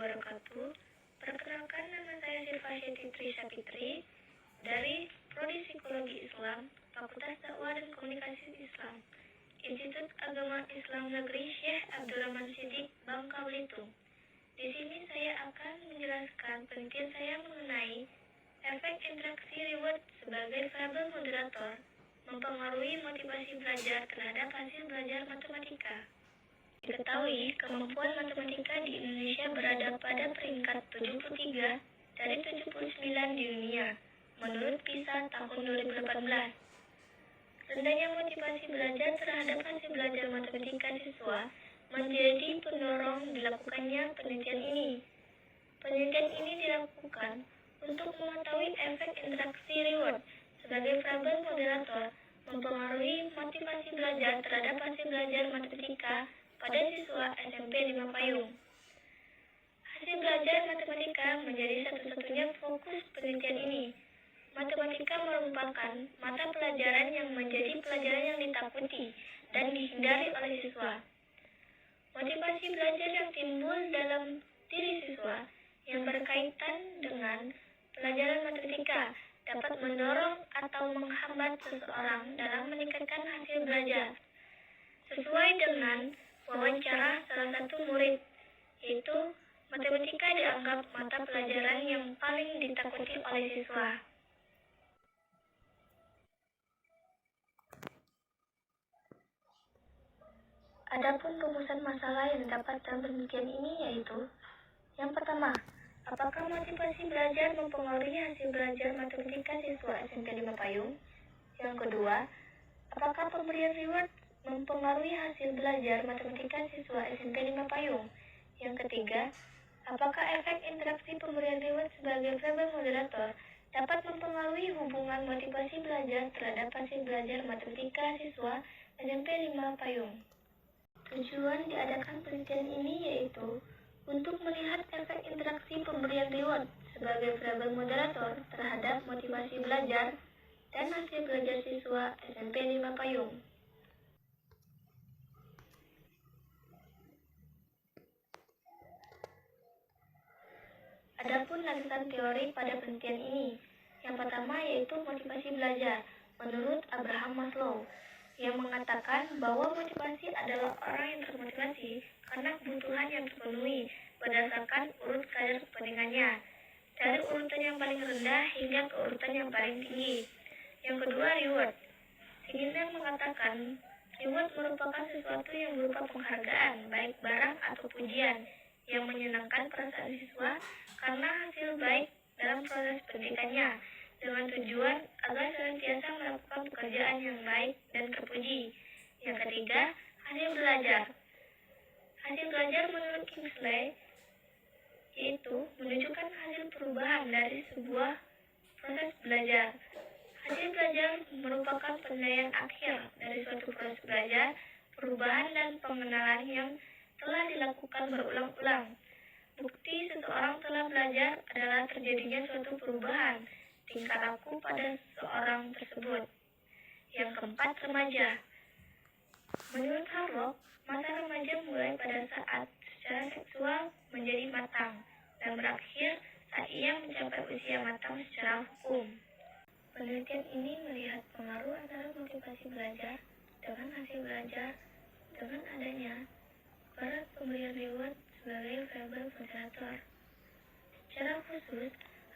wabarakatuh. Perkenalkan, nama saya Sylvia Trisakitri dari Prodi Psikologi Islam, Fakultas Dakwah dan Komunikasi Islam, Institut Agama Islam Negeri Syekh Abdurrahman Siddiq, Bangka Belitung. Di sini saya akan menjelaskan penelitian saya mengenai efek interaksi reward sebagai variabel moderator mempengaruhi motivasi belajar terhadap hasil belajar matematika. Diketahui, kemampuan matematika di Indonesia berada pada peringkat 73 dari 79 di dunia, menurut PISA tahun 2018. Rendahnya motivasi belajar terhadap hasil belajar matematika siswa menjadi pendorong dilakukannya penelitian ini. Penelitian ini dilakukan untuk mengetahui efek interaksi reward sebagai variabel moderator mempengaruhi motivasi belajar terhadap hasil belajar matematika pada siswa SMP 5 Payung. Hasil belajar matematika menjadi satu-satunya fokus penelitian ini. Matematika merupakan mata pelajaran yang menjadi pelajaran yang ditakuti dan dihindari oleh siswa. Motivasi belajar yang timbul dalam diri siswa yang berkaitan dengan pelajaran matematika dapat mendorong atau menghambat seseorang dalam meningkatkan hasil belajar. Sesuai dengan wawancara salah satu murid, yaitu matematika dianggap mata pelajaran yang paling ditakuti oleh siswa. Adapun rumusan masalah yang dapat dalam penelitian ini yaitu: yang pertama, apakah motivasi belajar mempengaruhi hasil belajar matematika siswa SMP 5 Payung? Yang kedua, apakah pemberian reward mempengaruhi hasil belajar matematika siswa SMP 5 Payung? Yang ketiga, apakah efek interaksi pemberian reward sebagai variabel moderator dapat mempengaruhi hubungan motivasi belajar terhadap hasil belajar matematika siswa SMP 5 Payung? Tujuan diadakan penelitian ini yaitu untuk melihat efek interaksi pemberian reward sebagai variabel moderator terhadap motivasi belajar dan hasil belajar siswa SMP 5 Payung. Adapun landasan teori pada penelitian ini, yang pertama yaitu motivasi belajar menurut Abraham Maslow, yang mengatakan bahwa motivasi adalah orang yang termotivasi karena kebutuhan yang terpenuhi berdasarkan urut kadar kepentingannya, dari urutan yang paling rendah hingga ke urutan yang paling tinggi. Yang kedua, reward. Skinner mengatakan reward merupakan sesuatu yang berupa penghargaan, baik barang atau pujian, yang menyenangkan perasaan siswa karena hasil baik dalam proses pendidikannya, dengan tujuan agar senantiasa melakukan pekerjaan yang baik dan terpuji. Yang ketiga, hasil belajar. Hasil belajar menurut Kingsley yaitu menunjukkan hasil perubahan dari sebuah proses belajar. Hasil belajar merupakan penilaian akhir dari suatu proses belajar, perubahan dan pengenalan yang telah dilakukan berulang-ulang. Bukti seseorang telah belajar adalah terjadinya suatu perubahan tingkah laku pada seorang tersebut. Yang keempat, remaja. Menurut Harlock, masa remaja mulai pada saat secara seksual menjadi matang dan berakhir saat ia mencapai usia matang secara hukum. Penelitian ini melihat pengaruh antara motivasi belajar dengan hasil belajar dengan adanya barat pemberian reward sebagai variabel moderator. Secara khusus,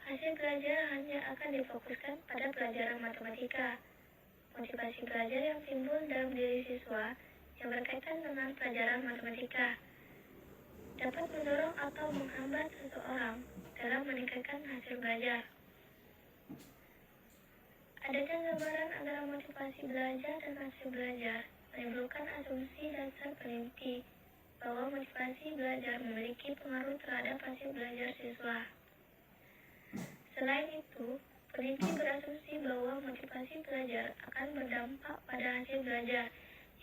hasil belajar hanya akan difokuskan pada pelajaran matematika. Motivasi belajar yang timbul dalam diri siswa yang berkaitan dengan pelajaran matematika dapat mendorong atau menghambat seseorang dalam meningkatkan hasil belajar. Adanya gambaran antara motivasi belajar dan hasil belajar menimbulkan asumsi dasar peneliti bahwa motivasi belajar memiliki pengaruh terhadap hasil belajar siswa. Selain itu, peneliti berasumsi bahwa motivasi belajar akan berdampak pada hasil belajar,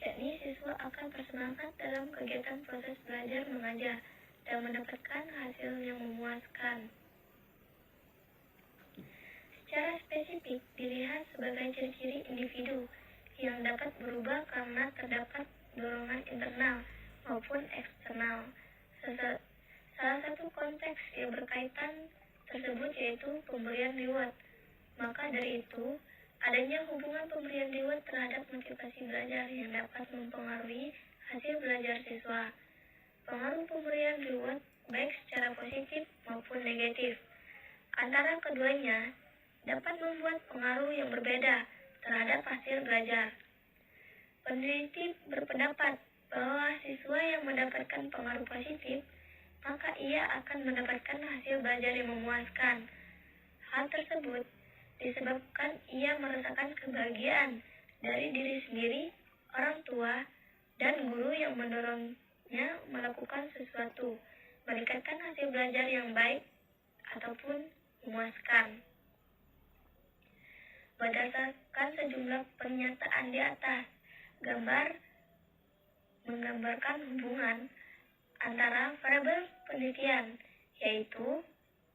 yakni siswa akan bersemangat dalam kegiatan proses belajar mengajar dan mendapatkan hasil yang memuaskan. Secara spesifik dilihat sebagai ciri-ciri individu yang dapat berubah karena terdapat dorongan internal maupun eksternal. Salah satu konteks yang berkaitan tersebut yaitu pemberian reward. Maka dari itu, adanya hubungan pemberian reward terhadap motivasi belajar yang dapat mempengaruhi hasil belajar siswa. Pengaruh pemberian reward baik secara positif maupun negatif antara keduanya dapat membuat pengaruh yang berbeda terhadap hasil belajar. Peneliti berpendapat bahwa siswa yang mendapatkan pengaruh positif, maka ia akan mendapatkan hasil belajar yang memuaskan. Hal tersebut disebabkan ia merasakan kebahagiaan dari diri sendiri, orang tua, dan guru yang mendorongnya melakukan sesuatu, meningkatkan hasil belajar yang baik ataupun memuaskan. Berdasarkan sejumlah pernyataan di atas, gambar menggambarkan hubungan antara variabel penelitian, yaitu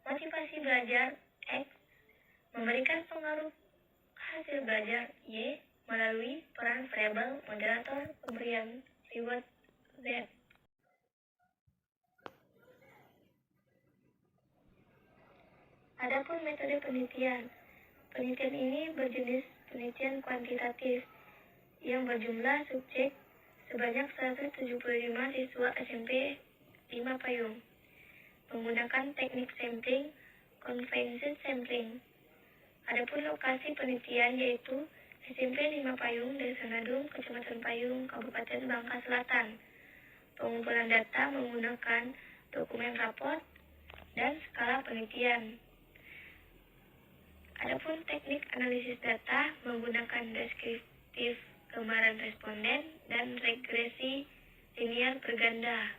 motivasi belajar X memberikan pengaruh hasil belajar Y melalui peran variabel moderator pemberian reward Z. Adapun metode penelitian. Penelitian ini berjenis penelitian kuantitatif yang berjumlah subjek sebanyak 175 siswa SMP 5 payung, menggunakan teknik sampling, convention sampling. Adapun lokasi penelitian yaitu SMP 5 Payung, Desa Nadung, Kecamatan Payung, Kabupaten Bangka Selatan. Pengumpulan data menggunakan dokumen raport dan skala penelitian. Adapun teknik analisis data menggunakan deskriptif gambaran responden dan regresi linear berganda.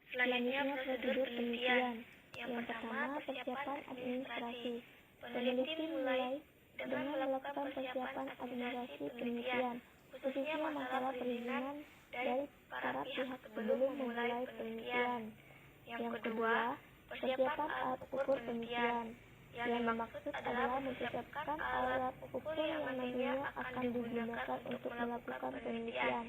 Selanjutnya prosedur penelitian. Yang pertama, persiapan administrasi. Peneliti mulai dengan melakukan persiapan administrasi penelitian, khususnya masalah perizinan dari para pihak sebelum memulai penelitian. Yang kedua, persiapan alat ukur penelitian. Yang dimaksud adalah mempersiapkan alat ukur yang nantinya akan digunakan untuk melakukan penelitian,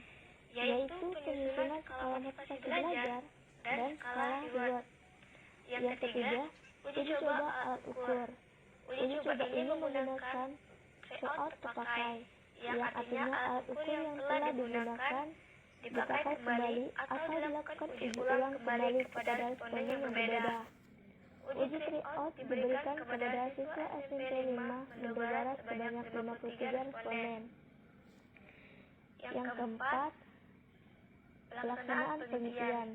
yaitu penyusunan skala motivasi belajar dan skala reward. Yang ketiga, uji coba alat ukur. Uji coba ini menggunakan tryout terpakai, yang artinya alat ukur yang telah digunakan dipakai kembali atau dilakukan uji ulang kembali kepada responden yang berbeda. Uji tryout diberikan kepada siswa SMP 5 Jawa Barat sebanyak 53 responden. Yang keempat, pelaksanaan penelitian.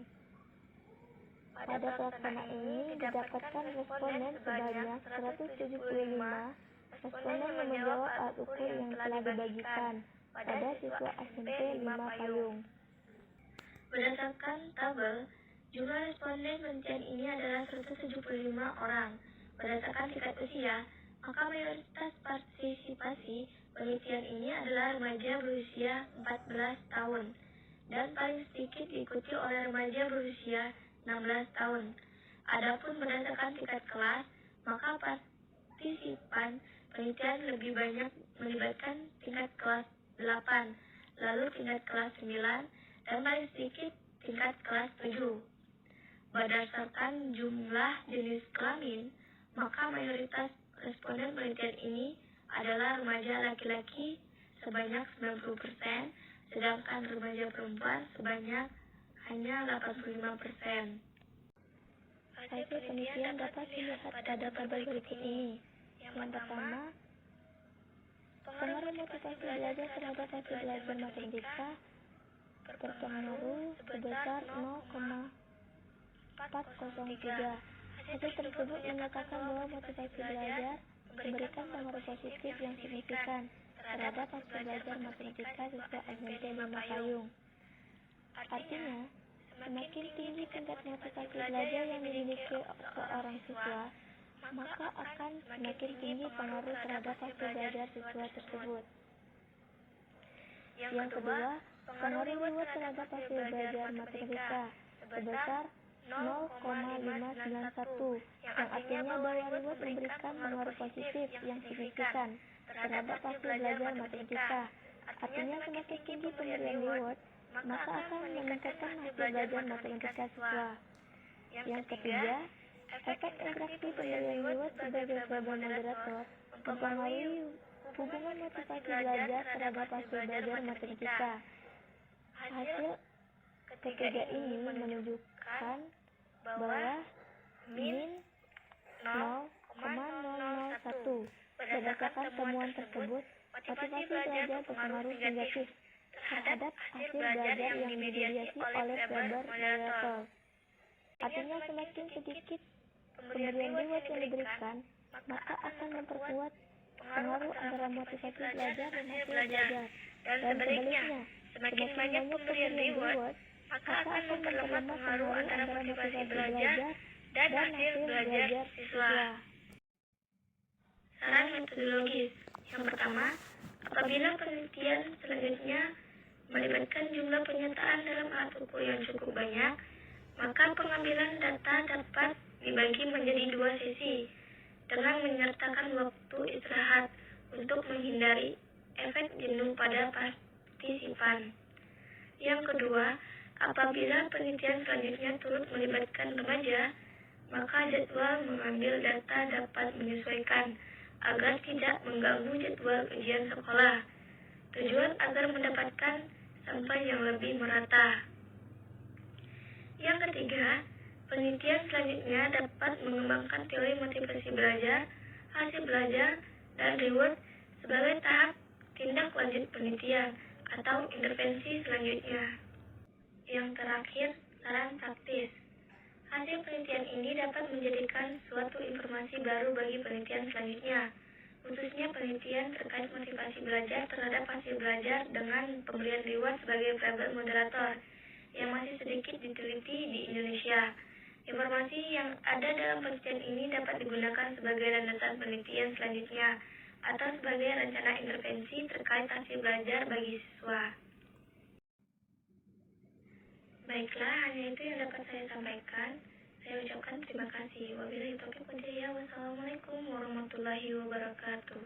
Pada pelaksanaan ini didapatkan responden sebanyak 175 responden yang menjawab alat ukur yang telah dibagikan pada siswa SMP 5 Payung. Berdasarkan tabel, jumlah responden penelitian ini adalah 175 orang. Berdasarkan tingkat usia, maka mayoritas partisipasi penelitian ini adalah remaja berusia 14 tahun dan paling sedikit diikuti oleh remaja berusia 16 tahun. Adapun berdasarkan tingkat kelas, maka partisipan penelitian lebih banyak melibatkan tingkat kelas 8, lalu tingkat kelas 9, dan paling sedikit tingkat kelas 7. Berdasarkan jumlah jenis kelamin, maka mayoritas responden penelitian ini adalah remaja laki-laki sebanyak 90%, sedangkan remaja perempuan sebanyak hanya 85%. Hasil penelitian dapat dilihat pada tabel berikut ini. Yang pertama, pengaruh motivasi belajar terhadap hasil belajar matematika berpengaruh sebesar 0,403. Hasil tersebut menyatakan bahwa motivasi belajar memberikan pengaruh positif yang signifikan terhadap hasil belajar matematika siswa SMP 5 Payung. Artinya, semakin tinggi tingkat motivasi belajar yang dimiliki seorang siswa, maka akan semakin tinggi pengaruh terhadap hasil belajar siswa tersebut. Yang kedua, pengaruh reward terhadap hasil belajar matematika sebesar 0,591, yang artinya bahwa reward memberikan pengaruh positif yang signifikan terhadap hasil belajar matematika. Artinya semakin tinggi pemberian reward, maka akan meningkatkan hasil belajar matematika siswa. Yang ketiga, efek interaksi pemberian reward sebagai variabel moderator mempengaruhi hubungan motivasi belajar terhadap hasil belajar matematika. Hasil ketiga ini menunjukkan bahwa min 0,001. Berdasarkan temuan tersebut, motivasi belajar berpengaruh negatif terhadap hasil belajar yang dimediasi oleh variabel moderator. Artinya semakin sedikit pemberian reward yang diberikan, maka akan memperkuat pengaruh antara motivasi belajar dan hasil belajar. Dan sebaliknya, semakin banyak pemberian reward, maka akan memperlemah pengaruh antara motivasi belajar dan hasil belajar siswa. Saran metodologis. Yang pertama, apabila penelitian selanjutnya melibatkan jumlah pernyataan dalam alat ukur yang cukup banyak, maka pengambilan data dapat dibagi menjadi 2 sesi dengan menyertakan waktu istirahat untuk menghindari efek jenuh pada partisipan. Yang kedua, apabila penelitian selanjutnya turut melibatkan remaja, maka jadwal mengambil data dapat menyesuaikan agar tidak mengganggu jadwal ujian sekolah. Tujuan agar mendapatkan sampel yang lebih merata. Yang ketiga, penelitian selanjutnya dapat mengembangkan teori motivasi belajar, hasil belajar, dan reward sebagai tahap tindak lanjut penelitian atau intervensi selanjutnya. Yang terakhir, saran praktis. Hasil penelitian ini dapat menjadikan suatu informasi baru bagi penelitian selanjutnya, khususnya penelitian terkait motivasi belajar terhadap hasil belajar dengan pemberian reward sebagai variabel moderator yang masih sedikit diteliti di Indonesia. Informasi yang ada dalam penelitian ini dapat digunakan sebagai landasan penelitian selanjutnya atau sebagai rencana intervensi terkait hasil belajar bagi siswa. Baiklah, hanya itu yang dapat saya sampaikan. Saya ucapkan terima kasih. Wabillahi taufiq wal hidayah. Wassalamualaikum warahmatullahi wabarakatuh.